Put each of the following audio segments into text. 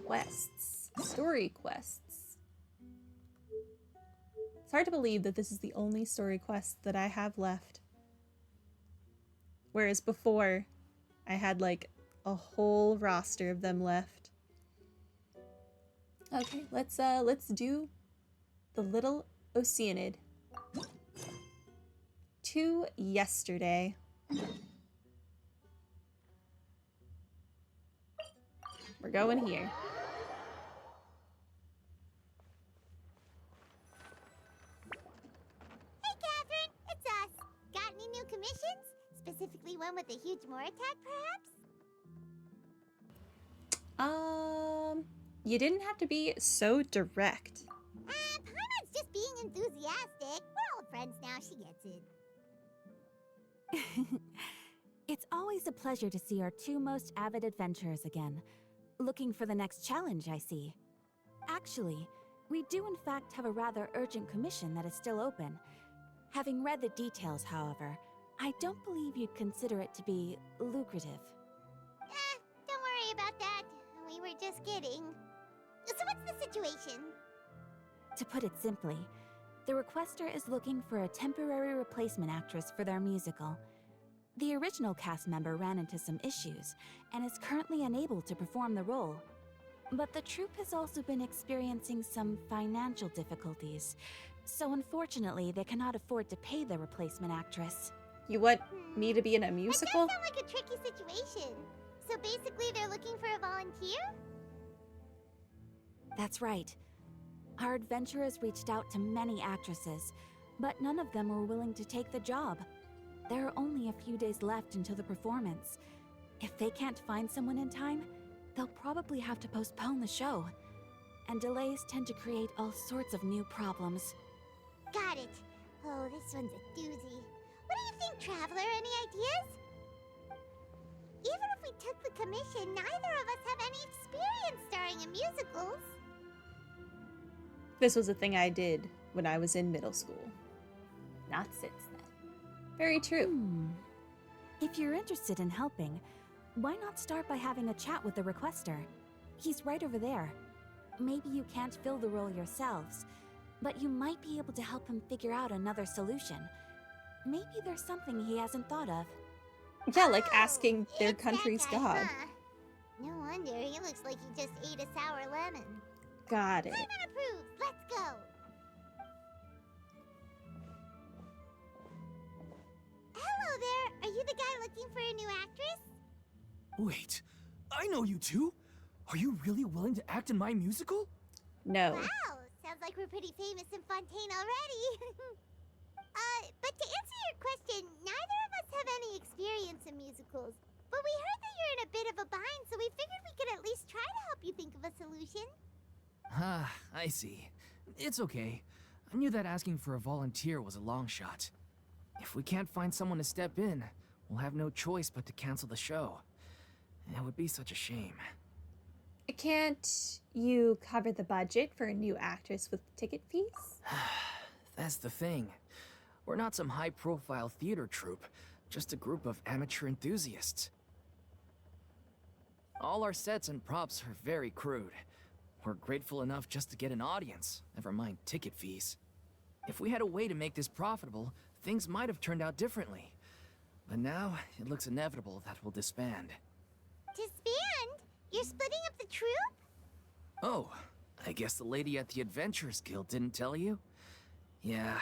quests. Story quests. It's hard to believe that this is the only story quest that I have left. Whereas before, I had like a whole roster of them left. Okay, let's do the Little Oceanid. To yesterday. We're going here. Hey, Catherine, it's us. Got any new commissions? Specifically one with a huge more attack, perhaps? You didn't have to be so direct. Paimon's just being enthusiastic. We're old friends now, she gets it. It's always a pleasure to see our two most avid adventurers again. Looking for the next challenge, I see. Actually, we do in fact have a rather urgent commission that is still open. Having read the details, however, I don't believe you'd consider it to be lucrative. Don't worry about that. We were just kidding. So what's the situation? To put it simply, the requester is looking for a temporary replacement actress for their musical. The original cast member ran into some issues and is currently unable to perform the role. But the troupe has also been experiencing some financial difficulties, so unfortunately they cannot afford to pay the replacement actress. You want me to be in a musical? That does sound like a tricky situation. So basically they're looking for a volunteer? That's right. Our adventurers reached out to many actresses, but none of them were willing to take the job. There are only a few days left until the performance. If they can't find someone in time, they'll probably have to postpone the show. And delays tend to create all sorts of new problems. Got it. Oh, this one's a doozy. What do you think, Traveler? Any ideas? Even if we took the commission, neither of us have any experience starring in musicals. This was a thing I did when I was in middle school. Not since then. Very true. If you're interested in helping, why not start by having a chat with the requester? He's right over there. Maybe you can't fill the role yourselves, but you might be able to help him figure out another solution. Maybe there's something he hasn't thought of. Yeah, like asking their It's that country's guy, god. huh? No wonder, he looks like he just ate a sour lemon. Got it. Paimon approved, let's go! Hello there, are you the guy looking for a new actress? Wait, I know you two. Are you really willing to act in my musical? No. Wow, sounds like we're pretty famous in Fontaine already. But to answer your question, neither of us have any experience in musicals. But we heard that you're in a bit of a bind, so we figured we could at least try to help you think of a solution. Ah, I see. It's okay. I knew that asking for a volunteer was a long shot. If we can't find someone to step in, we'll have no choice but to cancel the show. It would be such a shame. Can't you cover the budget for a new actress with ticket fees? That's the thing. We're not some high-profile theater troupe, just a group of amateur enthusiasts. All our sets and props are very crude. We're grateful enough just to get an audience, never mind ticket fees. If we had a way to make this profitable, things might have turned out differently. But now, it looks inevitable that we'll disband. Disband? You're splitting up the troupe? Oh, I guess the lady at the Adventurers Guild didn't tell you? Yeah,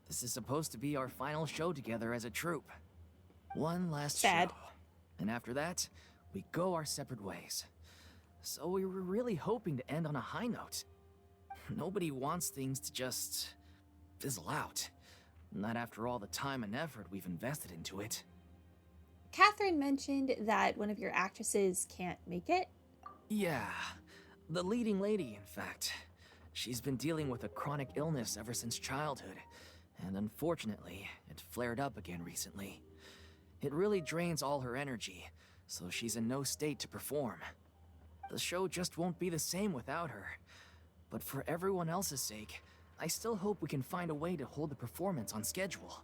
this is supposed to be our final show together as a troupe. One last Sad. show. And after that, we go our separate ways. So we were really hoping to end on a high note. Nobody wants things to just fizzle out. Not after all the time and effort we've invested into it. Catherine mentioned that one of your actresses can't make it. Yeah, the leading lady, in fact. She's been dealing with a chronic illness ever since childhood, and unfortunately, it flared up again recently. It really drains all her energy, so she's in no state to perform. The show just won't be the same without her. But for everyone else's sake, I still hope we can find a way to hold the performance on schedule.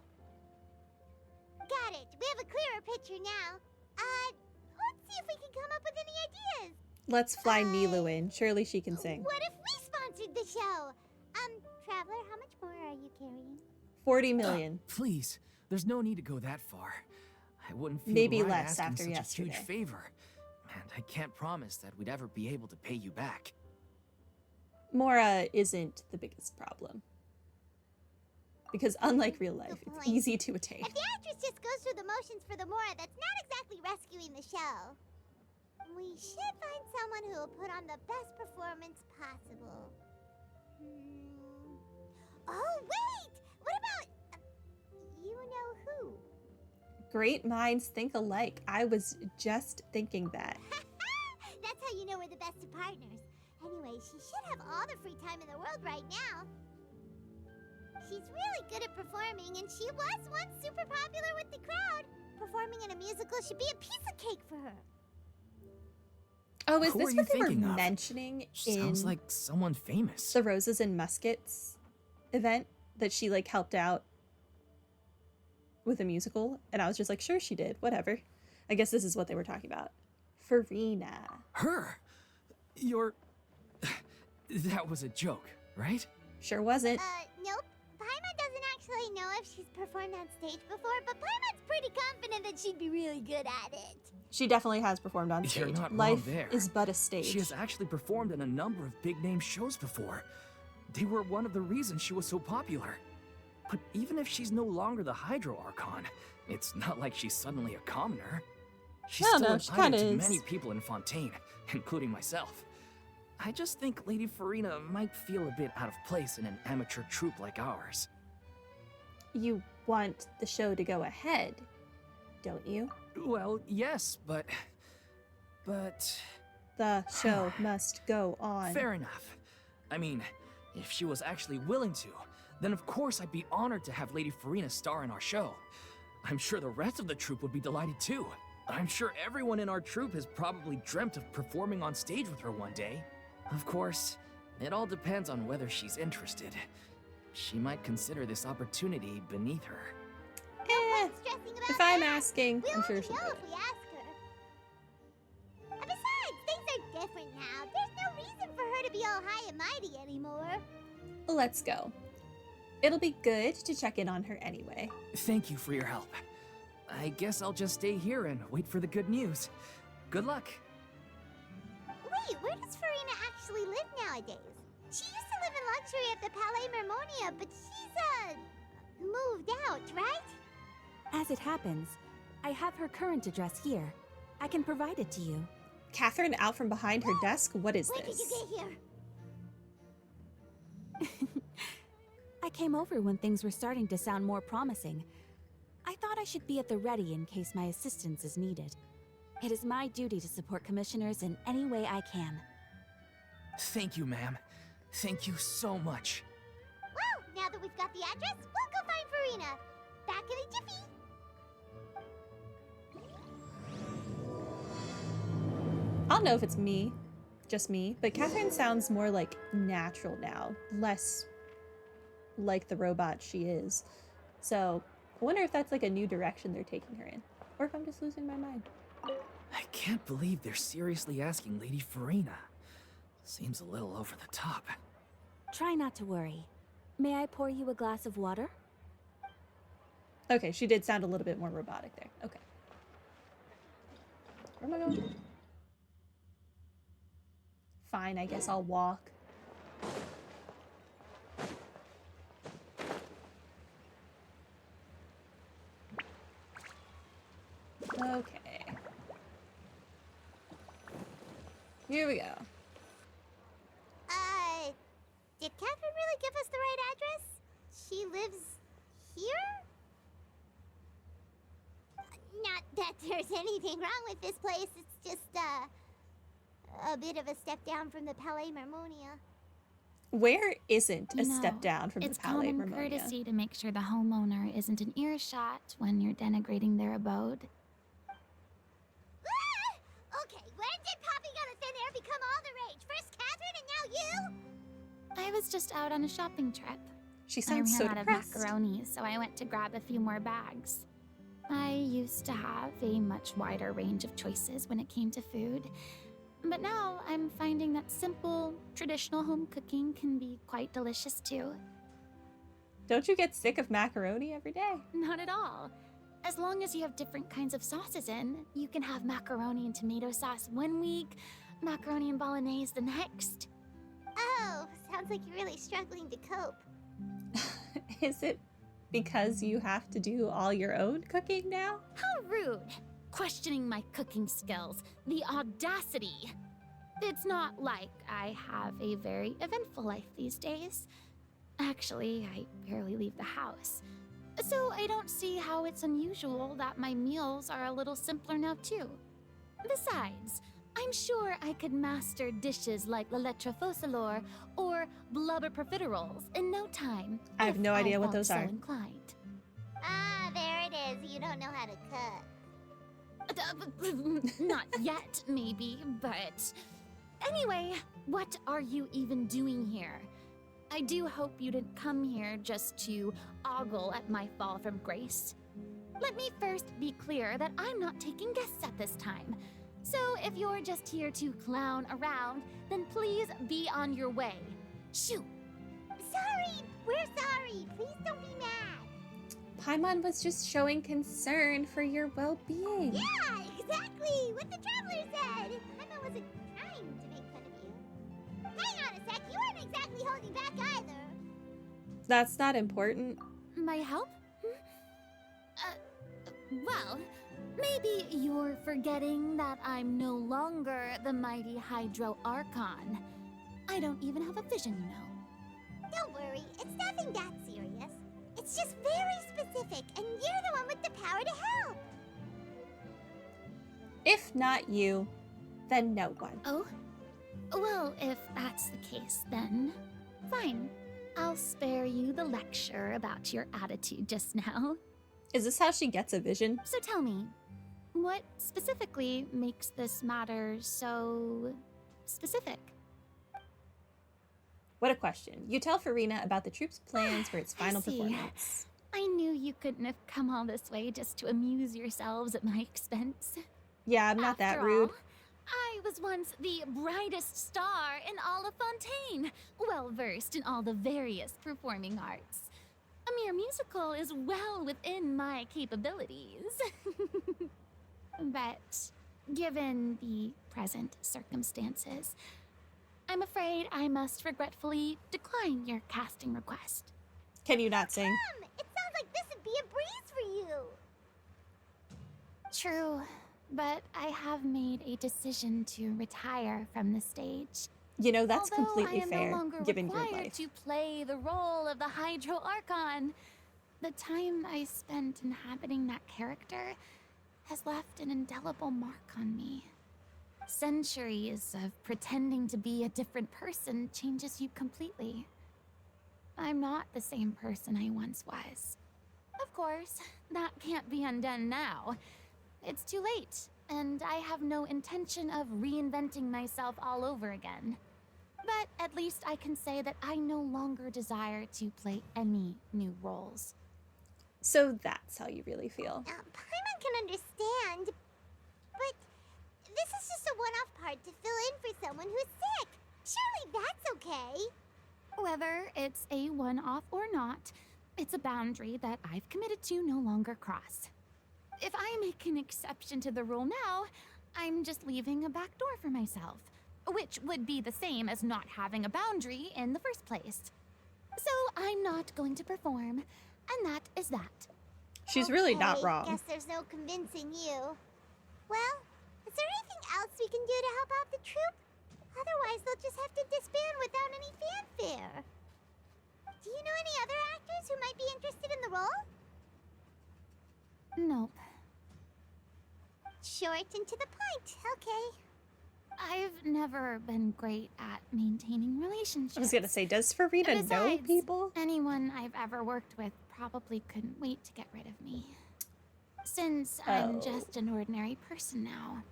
Got it. We have a clearer picture now. Let's see if we can come up with any ideas. Let's fly Milu in. Surely she can sing. What if we sponsored the show? Traveler, how much more are you carrying? 40 million. Please, there's no need to go that far. I wouldn't feel Maybe right less asking after such yesterday. a huge favor. And I can't promise that we'd ever be able to pay you back. Mora isn't the biggest problem. Because unlike real life, Good it's point. easy to attain. If the actress just goes through the motions for the Mora, that's not exactly rescuing the show. We should find someone who will put on the best performance possible. Oh, wait! What about... you know who? Great minds think alike. I was just thinking that. That's how you know we're the best of partners. Anyway, she should have all the free time in the world right now. She's really good at performing, and she was once super popular with the crowd. Performing in a musical should be a piece of cake for her. Oh, is Who this are what you they were thinking of? mentioning Sounds in like someone famous. the Roses and Muskets event that she like helped out with a musical? And I was just like, sure she did, whatever. I guess this is what they were talking about. Furina. Her? You're... That was a joke, right? Sure wasn't. Nope. Paimon doesn't actually know if she's performed on stage before, but Paimon's pretty confident that she'd be really good at it. She definitely has performed on You're stage. not wrong Life there. is but a stage. She has actually performed in a number of big-name shows before. They were one of the reasons she was so popular. But even if she's no longer the Hydro Archon, it's not like she's suddenly a commoner. She's No, still no, an she idol kinda to is. many people in Fontaine, including myself. I just think Lady Furina might feel a bit out of place in an amateur troupe like ours. You want the show to go ahead, don't you? Well, yes, but... The show must go on. Fair enough. I mean, if she was actually willing to, then of course I'd be honored to have Lady Furina star in our show. I'm sure the rest of the troupe would be delighted too. I'm sure everyone in our troupe has probably dreamt of performing on stage with her one day. Of course, it all depends on whether she's interested. She might consider this opportunity beneath her. Eh, Stressing about if I'm that. asking, We'll I'm sure only she'll know do if it. we ask her. And besides, things are different now. There's no reason for her to be all high and mighty anymore. Let's go. It'll be good to check in on her anyway. Thank you for your help. I guess I'll just stay here and wait for the good news. Good luck. Wait, where does Furina actually live nowadays? She used to live in luxury at the Palais Mermonia, but she's, moved out, right? As it happens, I have her current address here. I can provide it to you. Catherine out from behind her desk? What is When did you this? get here? I came over when things were starting to sound more promising. I thought I should be at the ready in case my assistance is needed. It is my duty to support commissioners in any way I can. Thank you, ma'am. Thank you so much. Well, now that we've got the address, we'll go find Furina. Back in a jiffy. I don't know if it's me, just me, but Catherine sounds more like natural now, less like the robot she is. So I wonder if that's like a new direction they're taking her in, or if I'm just losing my mind. I can't believe they're seriously asking Lady Furina. Seems a little over the top. Try not to worry. May I pour you a glass of water? Okay, she did sound a little bit more robotic there. Okay. Where am I going? Fine, I guess I'll walk. Okay. Here we go. Did Catherine really give us the right address? She lives here? Not that there's anything wrong with this place, it's just, a bit of a step down from the Palais Mermonia. Where isn't a You step know, down from the It's Palais common Mermonia? courtesy to make sure the homeowner isn't in earshot when you're denigrating their abode. Ah! Okay, when did popping out of thin air become all the rage? First Catherine and now you? I was just out on a shopping trip. She I sounds ran so out depressed. of macaroni, so I went to grab a few more bags. I used to have a much wider range of choices when it came to food, But now I'm finding that simple, traditional home cooking can be quite delicious too. Don't you get sick of macaroni every day? Not at all. As long as you have different kinds of sauces in, you can have macaroni and tomato sauce one week, macaroni and bolognese the next. Oh, sounds like you're really struggling to cope. Is it because you have to do all your own cooking now? How rude! Questioning my cooking skills. The audacity! It's not like I have a very eventful life these days. Actually, I barely leave the house. So I don't see how it's unusual that my meals are a little simpler now too. Besides, I'm sure I could master dishes like la lettre focilor or blubber profiteroles in no time. I have if no idea what felt those so are. inclined. Ah, there it is. You don't know how to cook. Not yet, maybe, but... Anyway, what are you even doing here? I do hope you didn't come here just to ogle at my fall from grace. Let me first be clear that I'm not taking guests at this time. So if you're just here to clown around, then please be on your way. Shoo! Sorry, we're sorry. Please don't be mad. Paimon was just showing concern for your well-being. Yeah, exactly. What the traveler said. Paimon wasn't trying to make fun of you. Hang on a sec. You weren't exactly holding back either. That's not important. My help? Well, maybe you're forgetting that I'm no longer the mighty Hydro Archon. I don't even have a vision, you know. Don't worry. It's nothing that serious. It's just very specific, and you're the one with the power to help. If not you, then no one. Oh? Well, if that's the case, then fine. I'll spare you the lecture about your attitude just now. Is this how she gets a vision? So tell me, what specifically makes this matter so specific? What a question. You tell Furina about the troop's plans for its I final see. performance. I knew you couldn't have come all this way just to amuse yourselves at my expense. Yeah, I'm not that After rude. all, I was once the brightest star in all of Fontaine, well versed in all the various performing arts. A mere musical is well within my capabilities. But given the present circumstances, I'm afraid I must regretfully decline your casting request. Can you not sing? It sounds like this would be a breeze for you. True, but I have made a decision to retire from the stage. You know, that's Although completely I am fair, no longer given your required life. to play the role of the Hydro Archon. The time I spent inhabiting that character has left an indelible mark on me. Centuries of pretending to be a different person changes you completely. I'm not the same person I once was. Of course, that can't be undone now. It's too late, and I have no intention of reinventing myself all over again. But at least I can say that I no longer desire to play any new roles. So that's how you really feel. Paimon can understand, but this is just a one-off part to fill in for someone who's sick. Surely that's okay. Whether it's a one-off or not, it's a boundary that I've committed to no longer cross. If I make an exception to the rule now, I'm just leaving a back door for myself, which would be the same as not having a boundary in the first place. So I'm not going to perform, and that is that. She's really not Okay, wrong. Guess there's no convincing you. Well, is there anything else we can do to help out the troupe? Otherwise, they'll just have to disband without any fanfare. Do you know any other actors who might be interested in the role? Nope. Short and to the point. Okay. I've never been great at maintaining relationships. I was gonna say, does Furina know Besides, people? anyone I've ever worked with probably couldn't wait to get rid of me. Since I'm just an ordinary person now,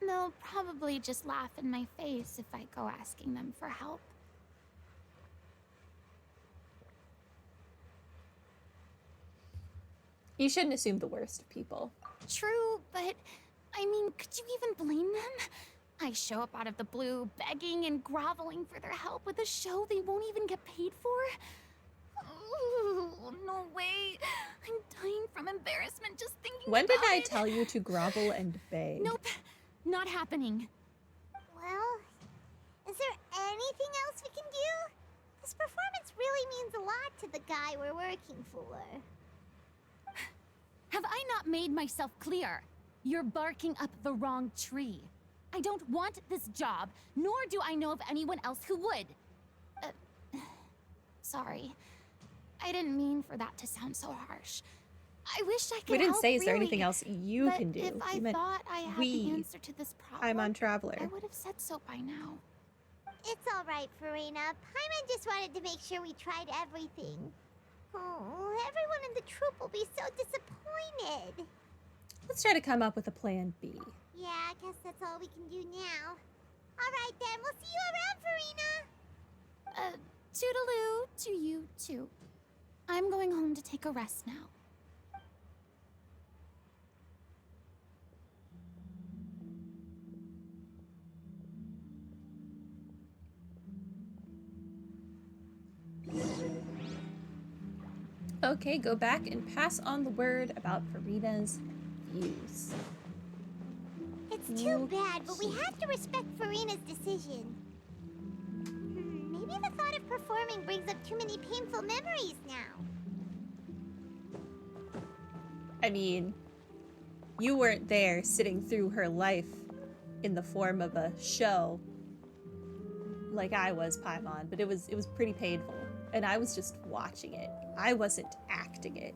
they'll probably just laugh in my face if I go asking them for help. You shouldn't assume the worst of people. True, but I mean, could you even blame them? I show up out of the blue, begging and groveling for their help with a show they won't even get paid for. Ooh, no way. I'm dying from embarrassment just thinking When did about I it. tell you to grovel and beg? Nope, not happening. Well, is there anything else we can do? This performance really means a lot to the guy we're working for. Have I not made myself clear? You're barking up the wrong tree. I don't want this job, nor do I know of anyone else who would. Sorry. I didn't mean for that to sound so harsh. I wish I could We didn't help, say, is there really, anything else you but can do? If I You meant thought I had we. the answer to this problem, I'm on Traveler. I would have said so by now. It's all right, Furina. Paimon just wanted to make sure we tried everything. Oh, everyone in the troupe will be so disappointed. Let's try to come up with a plan B. Yeah, I guess that's all we can do now. All right, then. We'll see you around, Furina. Toodaloo to you too. I'm going home to take a rest now. Okay, go back and pass on the word about Furina's views. It's too bad, but we have to respect Furina's decision. Maybe the thought of performing brings up too many painful memories now. I mean, you weren't there sitting through her life in the form of a show like I was, Paimon, but it was pretty painful. And I was just watching it. I wasn't acting it.